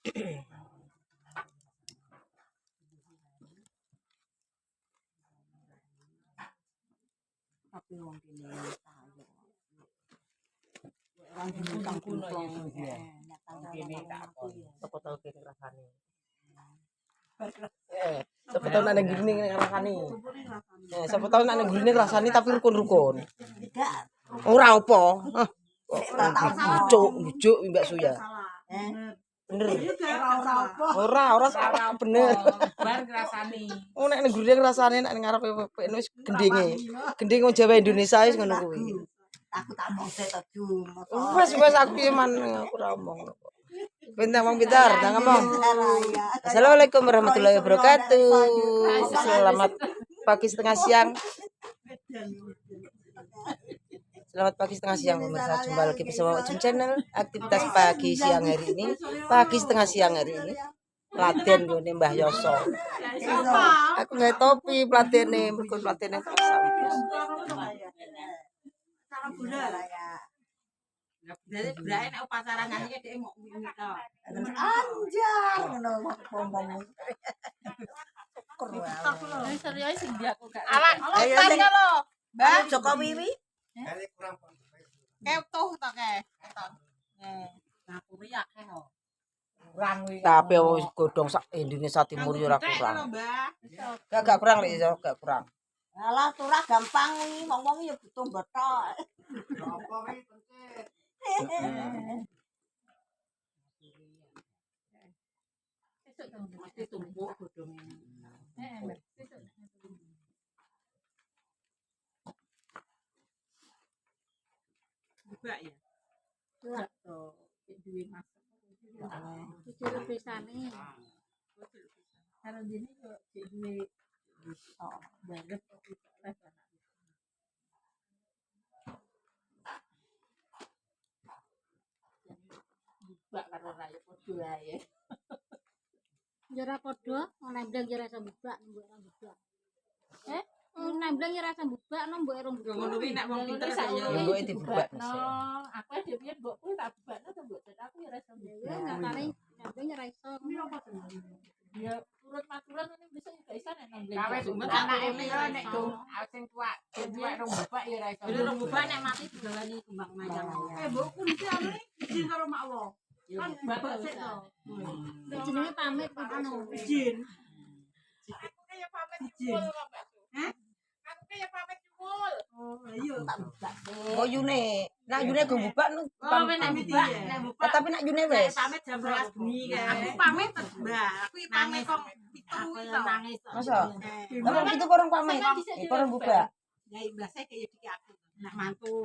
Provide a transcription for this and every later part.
Tapi wong kene tayo. Wong kene kuno ya. Kene tak apa. Apa tau kene rasane. Siapa tahu nak gini rasane. Siapa tahu nak gini rasane tapi rukun-rukun. Ora apa. Bujuk Mbak Suya. Bener. Ora salah bener. Bar rasane. Oh nek gurine rasane nek ngarep wis gendenge. Gendeng wong Jawa Indonesia wis ngono kuwi. Aku tak omong sik to, Jum. Wis aku piye man aku ora omong. Bintang Bang Bitar, dah ngomong. Assalamualaikum warahmatullahi wabarakatuh. Selamat pagi setengah siang. Selamat pagi setengah siang pemirsa, jumpa lagi bersama Jum Channel. Aktivitas pagi siang hari ini, pagi setengah siang hari ini. Pelatihan gue Mbah Yoso. Aku nggak topi pelatihan nih, berikut pelatihan yang terasa. Jadi berarti nek upacara nyanyi dhek mau ngene to. Anjang ngono ngomong. Wis serius sing dia aku gak. Ayo sing Mbak Jokowi wi. Ketuh to ke. Keton. Aku ri akeh kok. Kurang tapi wis godhong sak Indonesia Timur yo ora kurang. Gak kurang lek iso, gak kurang. Alah turah gampang wi, ngomong ya butuh betok. Apa wi pencet. Esuk dong mesti tumpuk godhonge. Esuk. Buka ya. Buka to, duwe masak. Kecil pisane. Karo dene kok duwe bisa banget kok les anak. Buka karo rayo padha ae. Jara padha, nemblang jara rasa buka, mbok ora buka. Nemblang jara rasa buka, mbok ora buka. Ngono kuwi nek wong pinter sak yo. Mbok iki dibuka. Aku dhewe mbokku tak bukane to mbok aku ya rasa buka. Nyatane nemblang jara iso. Ya turut maturan ngene bisa gak iso nek nemblang. Kawes anake pira nek dong sing tuwa, sing tuwa rong bapak ya ora iso. Dhewe rong bapak nek mati digalani kembang mayang. Mbokku iki ane izin karo mak Allah. Kan bapak sik to. Jenenge pamit anu. Izin. Aku kaya pamit jebul kok Mbak. Hah? Aku kaya pamit jebul. Oh, iya tak buka. Oh yune, nak yune go buka nu. Oh nek buka, nek buka. Tapi nak yune wis. Pamit jam 12 bengi kae. Aku pamit Mbak. Aku pamit kok Aku pitu to. nangis. Masa? Lah itu korong pamit. Korong buka. Ya imbase kaya iki aku. Nek mantu.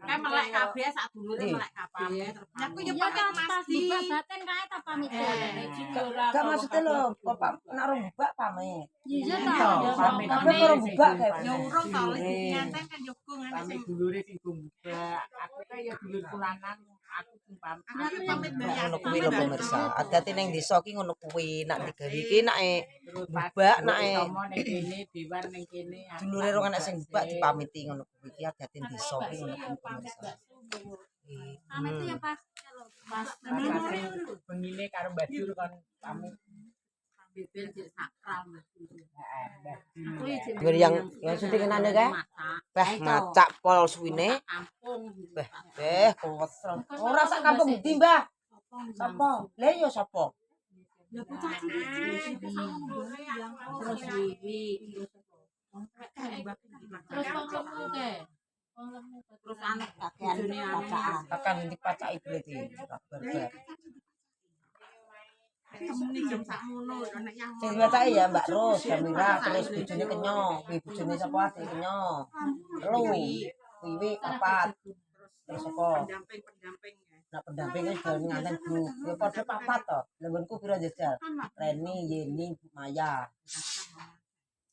Kae melek kabeh sak dulure melek kabeh. Aku ya Iya pamit kan pas Mas Di. buka baten kae ta pamit. Gak maksudnya lo, bapak nak rong buka pamit. Iya ta. ta. Tapi korong buka kayak. Ya urung to wis ngenten kan yogo ngene Pamit sing dulure sing buka. Aku kaya dulur kulanan. Aku sing pamit. aku pamit Mbak. Ngono kuwi lho pemirsa. Hati-hati ning desa ki ngono kuwi, nak digawe iki nak bubak nak ning kene, dewan ning kene. dulure rong anak sing bubak dipamiti ngono kuwi. Ki hati-hati ning desa ki ngono kuwi pemirsa. Pamit itu ya pas kalau Pas bengine karo Badur kon pamit. Bibir jek sakral Badur. Ngger yang syutingan kae. Beh ngacak pol suwine. Kampung. Kesel. Ora sak kampung ndi, Mbah? Sapa? Lah ya sapa? Ya bocah cilik. Terus Wiwi. Terus wong lemu ke. Wong lemu terus anak Bagian bacaan. Akan dipacaki berarti. Barbar. Temuni jam sakmono nek yang Sing dipacaki ya Mbak Ros, Jamila, terus bojone Kenyo. Kuwi bojone sapa ati Kenyo? Telu. Wiwi papat. Terus sapa? pendamping ya. Nak pendampingnya jalan nganten grup. Ya padha papat to. Lenggonku pira jajal? Reni, Yeni, Bu Maya.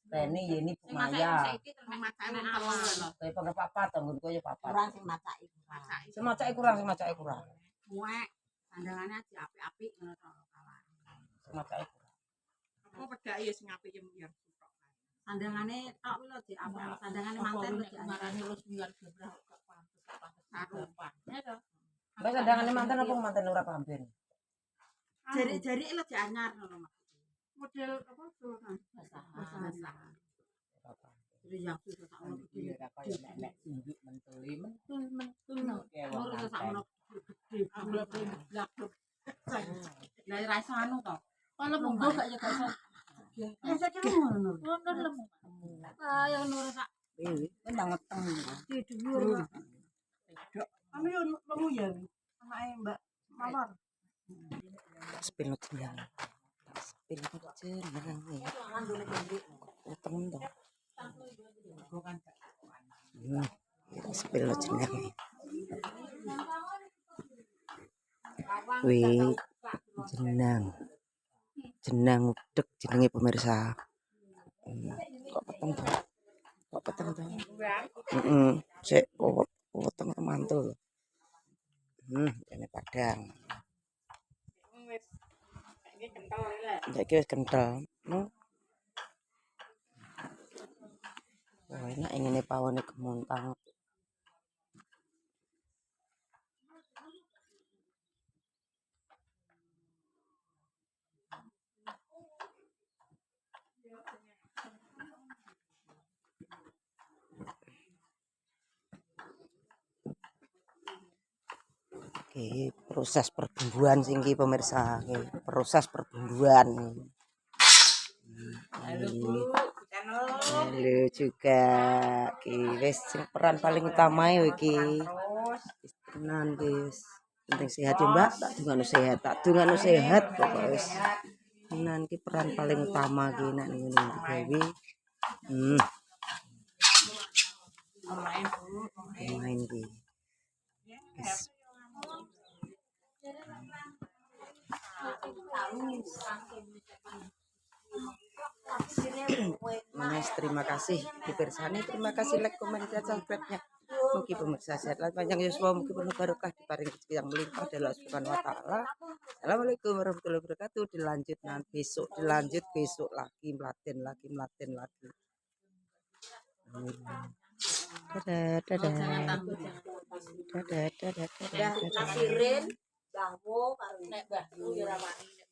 Reni, Yeni, Bu Maya. Macane awal lho. Kayak pada papat to, nggonku ya papat. Kurang sing macake. Semacake kurang, semacake kurang. Muek sandangane api-api ngono to kawan. Semacake kurang. Apa pedak ya sing apik ya sutok. Sandangane tok lho di apa sandangane manten manten marane lu biar gebrah kok pantes Sarupan. Ya to. Mbak sandangane manten apa manten ora pamben? Jari-jari lho anyar ngono. Model apa tuh? Basah. Jadi yang susah sak ono gede. nek singgi mentuli Mentul. Lur iso sak ono gede. Blak. Lah ra iso anu to. Kalau Lungguh gak ya gak iso. Ya saiki ngono. London lemu. Ah, yang nur sak Ndang ngeteng. di dhuwur. Anu yo lemu ya. Anake Mbak Mawar. Sepil jenang. Sepil jenang. Uteng dong. Sepil jenang. Wih, jenang udek jenenge pemirsa. Kok peteng tuh? Sik potong mantul. Ini Padang. Iki wis kental. Wah, enak ngene pawone kemontang. Oke, proses perbumbuan singgi pemirsa. Oke, proses perbumbuan. Halo Bu, channel. Halo juga. Oke, wis peran paling utama iki. Wis tenan guys. Penting sehat ya Mbak, tak dungano sehat pokoknya wis. Tenan iki peran paling utama iki nek ngene digawe. Main iki. Guys. Mas, terima kasih dipirsani, terima kasih like, komen, dan subscribe-nya. Mugi pemirsa sehat lan panjang yuswa, mugi penuh barokah, diparingi rezeki yang melimpah dari Allah Subhanahu wa taala. Assalamualaikum warahmatullahi wabarakatuh. Dilanjut besok lagi melaten lagi. Dadah. Nasirin, Mbah Wo karo Nek Mbah Wo ya ra wani.